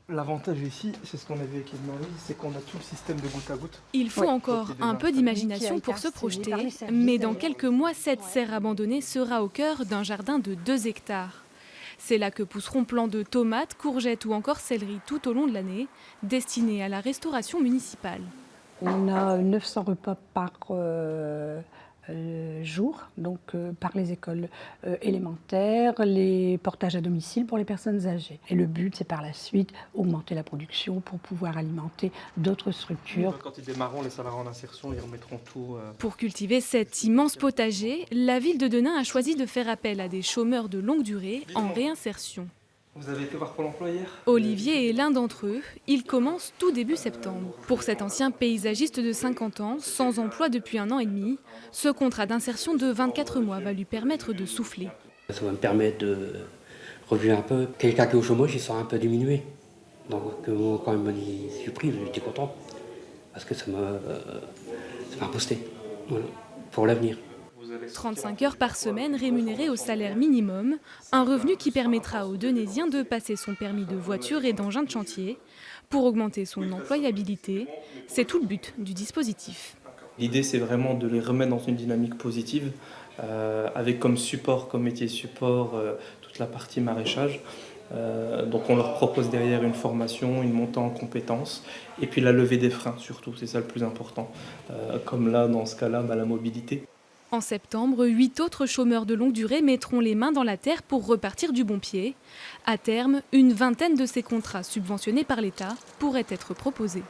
L'avantage ici, c'est ce qu'on avait avec Edmond, c'est qu'on a tout le système de goutte à goutte. Il faut encore un peu d'imagination pour se projeter, mais dans quelques mois, cette serre abandonnée sera au cœur d'un jardin de 2 hectares. C'est là que pousseront plants de tomates, courgettes ou encore céleri tout au long de l'année, destinés à la restauration municipale. On a 900 repas par jour, donc par les écoles élémentaires, les portages à domicile pour les personnes âgées. Et le but, c'est par la suite augmenter la production pour pouvoir alimenter d'autres structures. Quand ils démarreront les salariés en insertion, ils remettront tout. Pour cultiver cet immense potager, la ville de Denain a choisi de faire appel à des chômeurs de longue durée en réinsertion. Vous avez été voir Pôle emploi hier ? Olivier est l'un d'entre eux. Il commence tout début septembre. Pour cet ancien paysagiste de 50 ans, sans emploi depuis 1 an et demi, ce contrat d'insertion de 24 mois va lui permettre de souffler. Ça va me permettre de revenir un peu. Quelqu'un qui est au chômage, il sera un peu diminué. Donc quand il m'a dit je suis pris, j'étais content. Parce que ça m'a boosté, voilà, pour l'avenir. 35 heures par semaine rémunérées au salaire minimum, un revenu qui permettra aux Denaisiens de passer son permis de voiture et d'engin de chantier pour augmenter son employabilité. C'est tout le but du dispositif. L'idée, c'est vraiment de les remettre dans une dynamique positive, avec comme support, comme métier support, toute la partie maraîchage. Donc on leur propose derrière une formation, une montée en compétences, et puis la levée des freins surtout, c'est ça le plus important. Comme là, dans ce cas-là, la mobilité. En septembre, 8 autres chômeurs de longue durée mettront les mains dans la terre pour repartir du bon pied. À terme, une vingtaine de ces contrats subventionnés par l'État pourraient être proposés.